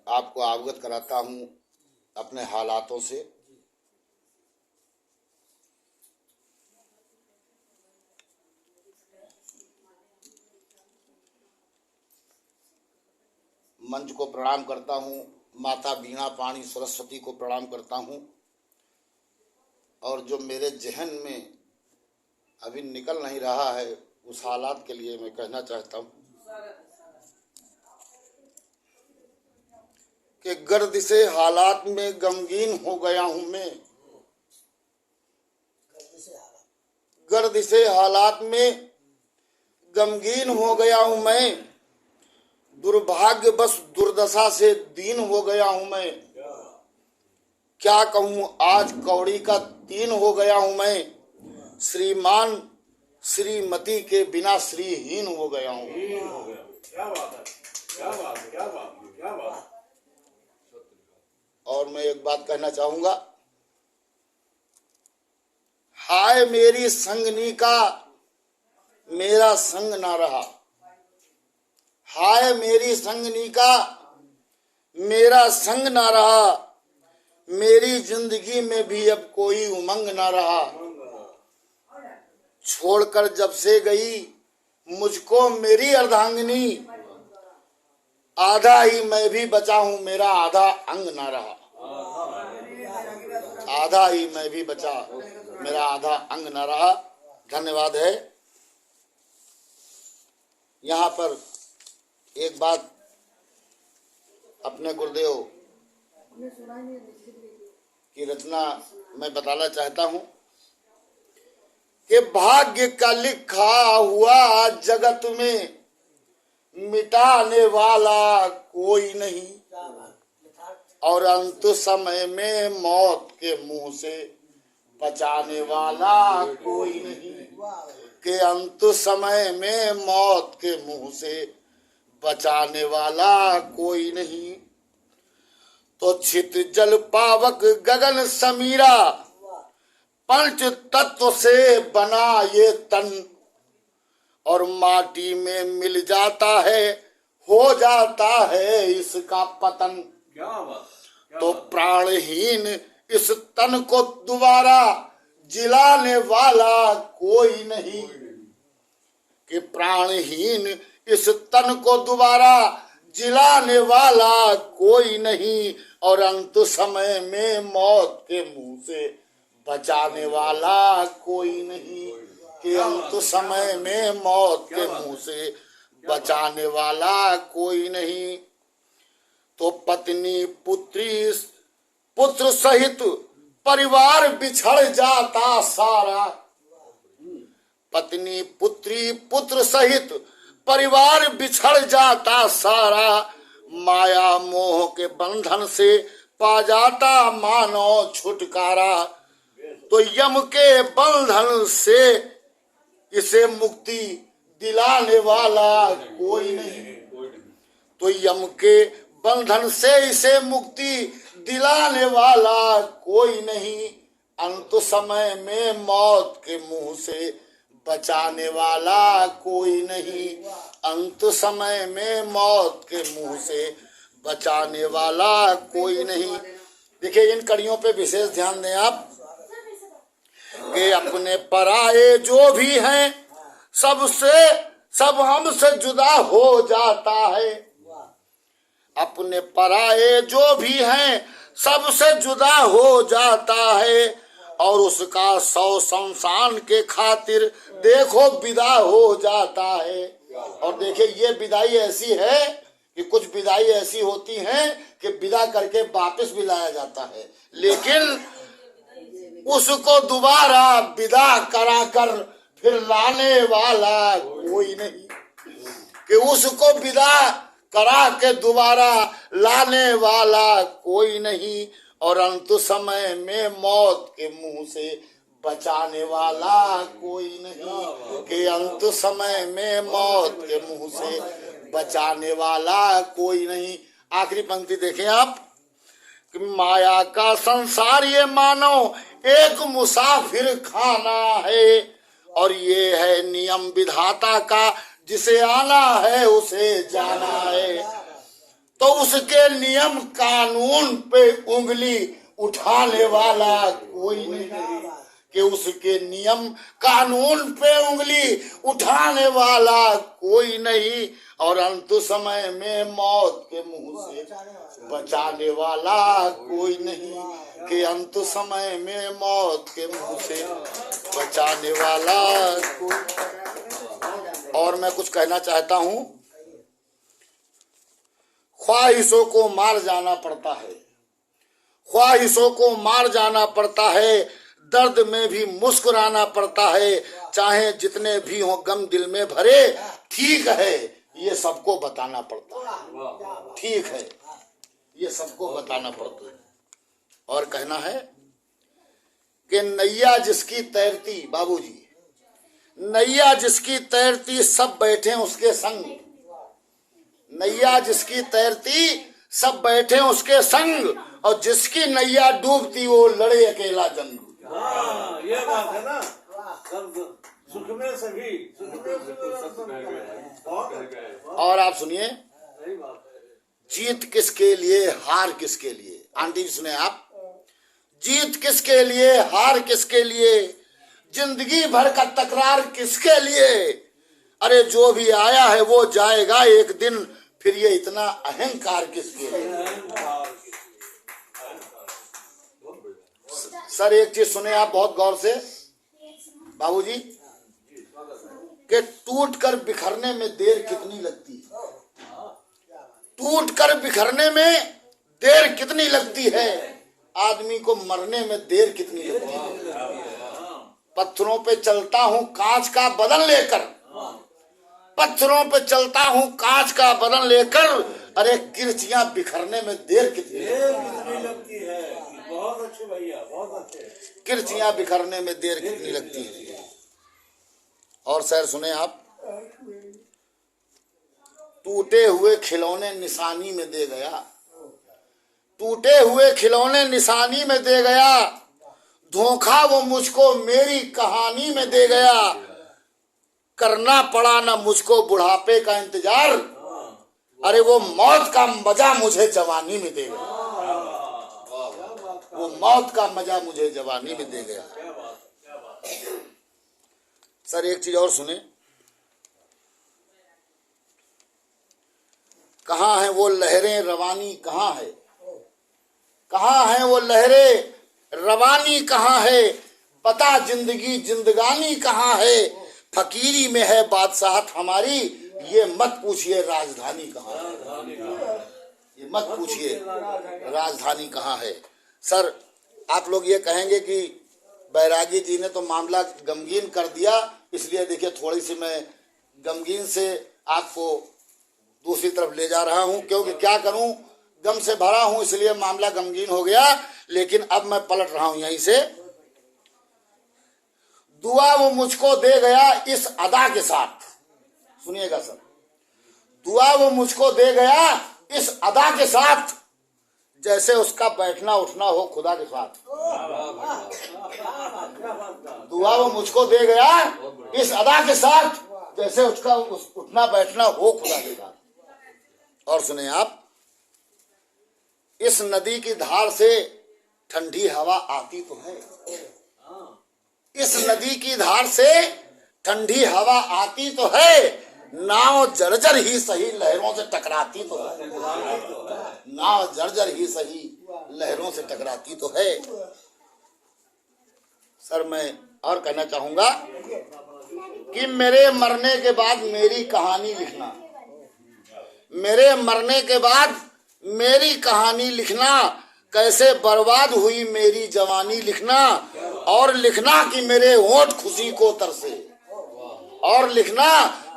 आपको अवगत कराता हूँ अपने हालातों से। मंच को प्रणाम करता हूँ, माता बीणा पाणी सरस्वती को प्रणाम करता हूँ। और जो मेरे जहन में अभी निकल नहीं रहा है उस हालात के लिए मैं कहना चाहता हूँ कि गर्द से हालात में गमगीन हो गया हूँ मैं। गर्द से हालात में गमगीन हो गया हूँ मैं। दुर्भाग्य बस दुर्दशा से दीन हो गया हूँ मैं। क्या कहूँ आज कौड़ी का तीन हो गया हूँ मैं। श्रीमान श्रीमती के बिना श्रीहीन हो गया हूँ। क्या बात है, क्या बात है, क्या बात है, क्या बात है। और मैं एक बात कहना चाहूंगा, हाय मेरी संगनी का मेरा संग ना रहा। हाय मेरी संगनी का मेरा संग ना रहा। मेरी जिंदगी में भी अब कोई उमंग ना रहा। छोड़कर जब से गई मुझको मेरी अर्धांगिनी, आधा ही मैं भी बचा हूं मेरा आधा अंग ना रहा। आधा ही मैं भी बचा मेरा आधा अंग ना रहा। धन्यवाद है। यहाँ पर एक बात अपने गुरुदेव की रचना मैं बताना चाहता हूँ कि भाग्य का लिखा हुआ जगत में मिटाने वाला कोई नहीं, और अंत समय में मौत के मुंह से बचाने वाला कोई नहीं। कि अंत समय में मौत के मुंह से बचाने वाला कोई नहीं। तो छित जल पावक गगन समीरा, पंच तत्व से बना ये तन, और माटी में मिल जाता है हो जाता है इसका पतन। क्या बात, क्या तो बात। प्राणहीन इस तन को दोबारा जिलाने वाला कोई नहीं। कि प्राणहीन इस तन को दोबारा जिलाने वाला कोई नहीं, और अंत समय में मौत के मुंह से बचाने वाला कोई नहीं। कि अंत समय में मौत के मुंह से बचाने वाला कोई नहीं। तो पत्नी पुत्री पुत्र सहित परिवार बिछड़ जाता सारा। पत्नी पुत्री पुत्र सहित परिवार बिछड़ जाता सारा। माया मोह के बंधन से पा जाता मानो छुटकारा। तो यम के बंधन से इसे मुक्ति दिलाने वाला कोई नहीं। तो यम के बंधन से इसे मुक्ति दिलाने वाला कोई नहीं। अंत समय में मौत के मुंह से बचाने वाला कोई नहीं। अंत समय में मौत के मुंह से बचाने वाला कोई नहीं। देखिए इन कड़ियों पे विशेष ध्यान दें आप कि अपने पराये जो भी हैं सबसे सब हमसे जुदा हो जाता है। अपने पराये जो भी हैं सबसे जुदा हो जाता है, और उसका सौ शमशान के खातिर देखो विदा हो जाता है। और देखिए ये विदाई ऐसी है कि कुछ विदाई ऐसी होती हैं कि विदा करके वापस भी लाया जाता है, लेकिन उसको दोबारा विदा कराकर फिर लाने वाला कोई नहीं। कि उसको विदा करा के दोबारा लाने वाला कोई नहीं, और अंत समय में मौत के मुंह से बचाने वाला कोई नहीं। कि अंत समय में मौत के मुंह से बचाने वाला कोई नहीं। आखिरी पंक्ति देखें आप कि माया का संसार ये मानो एक मुसाफिर खाना है, और ये है नियम विधाता का जिसे आना है उसे जाना है। तो उसके नियम कानून पे उंगली उठाने वाला कोई नहीं, कि उसके नियम कानून पे उंगली उठाने वाला कोई नहीं, और अंत समय में मौत के मुंह से बचाने वाला कोई नहीं, कि अंत समय में मौत के मुंह से बचाने वाला कोई। और मैं कुछ कहना चाहता हूं, ख्वाहिशों को मार जाना पड़ता है, ख्वाहिशों को मार जाना पड़ता है, दर्द में भी मुस्कुराना पड़ता है, चाहे जितने भी हो गम दिल में भरे, ठीक है ये सबको बताना पड़ता है, ठीक है ये सबको बताना पड़ता है। और कहना है कि नैया जिसकी तैरती, बाबूजी, नैया जिसकी तैरती सब बैठे उसके संग, नैया जिसकी तैरती सब बैठे उसके संग, और जिसकी नैया डूबती वो लड़े अकेला जंग। ये बात है ना, सब सुख में सभी, सुख में और आप सुनिए, जीत किसके लिए हार किसके लिए, आंटी जी सुने आप, जीत किसके लिए हार किसके लिए, जिंदगी भर का तकरार किसके लिए, अरे जो भी आया है वो जाएगा एक दिन, फिर ये इतना अहंकार किसके लिए। सर एक चीज सुने आप बहुत गौर से बाबूजी, कि टूट कर बिखरने में देर कितनी लगती है, टूट कर बिखरने में देर कितनी लगती है, आदमी को मरने में देर कितनी लगती है। पत्थरों पे चलता हूँ कांच का बदन लेकर, पत्थरों पे चलता हूँ कांच का बदन लेकर, अरे किरचियां बिखरने में देर कितनी लगती है। बहुत अच्छे भैया, बहुत अच्छे। किरचियां बिखरने में देर कितनी लगती है। और सर सुने आप, टूटे हुए खिलौने निशानी में दे गया, टूटे हुए खिलौने निशानी में दे गया, धोखा वो मुझको मेरी कहानी में दे गया, करना पड़ा ना मुझको बुढ़ापे का इंतजार, अरे वो मौत का मजा मुझे जवानी में दे गया, वो मौत का मजा मुझे जवानी में दे गया। सर एक चीज और सुने, कहाँ है वो लहरें रवानी कहाँ है, कहाँ है वो लहरें रवानी कहाँ है, पता जिंदगी जिंदगानी कहाँ है, फकीरी में है बादशाहत हमारी, ये मत पूछिए राजधानी कहाँ है, ये मत पूछिए राजधानी कहाँ है। सर आप लोग ये कहेंगे कि बैरागी जी ने तो मामला गमगीन कर दिया, इसलिए देखिए थोड़ी सी मैं गमगीन से आपको दूसरी तरफ ले जा रहा हूं, क्योंकि क्या करूं, गम से भरा हूं इसलिए मामला गमगीन हो गया, लेकिन अब मैं पलट रहा हूं यहीं से। दुआ वो मुझको दे गया इस अदा के साथ, सुनिएगा सर, दुआ वो मुझको दे गया इस अदा के साथ, जैसे उसका बैठना उठना हो खुदा के साथ। दुआ वो मुझको दे गया इस अदा के साथ, जैसे उसका उठना बैठना हो खुदा के साथ। और सुने आप, इस नदी की धार से ठंडी हवा आती तो है, इस नदी की धार से ठंडी हवा आती तो है, नाव जर्जर ही सही लहरों से टकराती तो है, नाव जर्जर ही सही लहरों से टकराती तो है। सर मैं और कहना चाहूंगा कि मेरे मरने के बाद मेरी कहानी लिखना, मेरे मरने के बाद मेरी कहानी लिखना, कैसे बर्बाद हुई मेरी जवानी लिखना, और लिखना कि मेरे होंठ खुशी को तरसे, और लिखना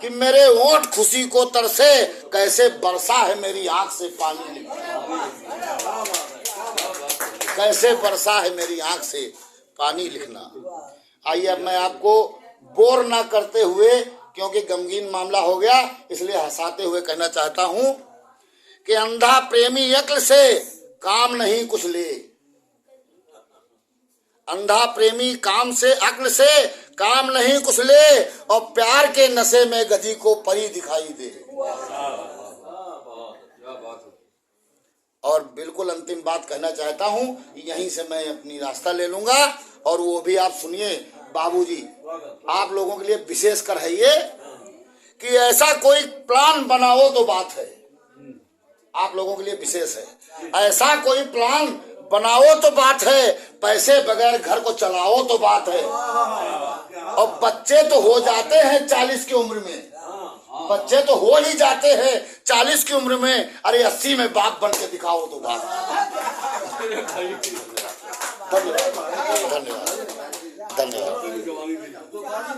कि मेरे होंठ खुशी को तरसे, कैसे बरसा है मेरी आंख से पानी लिखना, कैसे बरसा है मेरी आंख से पानी लिखना। आइए अब मैं आपको बोर ना करते हुए, क्योंकि गमगीन मामला हो गया इसलिए हंसाते हुए कहना चाहता हूं कि अंधा प्रेमी अक्ल से काम नहीं कुछ ले, अंधा प्रेमी काम से अक्ल से काम नहीं कुछ ले, और प्यार के नशे में गधी को परी दिखाई दे। और बिल्कुल अंतिम बात कहना चाहता हूँ, यहीं से मैं अपनी रास्ता ले लूंगा। और वो भी आप सुनिए बाबूजी, आप लोगों के लिए विशेष कर है ये कि ऐसा कोई प्लान बनाओ तो बात है, आप लोगों के लिए विशेष है, ऐसा कोई प्लान बनाओ तो बात है, पैसे बगैर घर को चलाओ तो बात है। और बच्चे तो हो जाते हैं 40 की उम्र में, बच्चे तो हो ही जाते हैं 40 की उम्र में, अरे 80 में बाप बन के दिखाओ तो बात। धन्यवाद धन्यवाद धन्यवाद।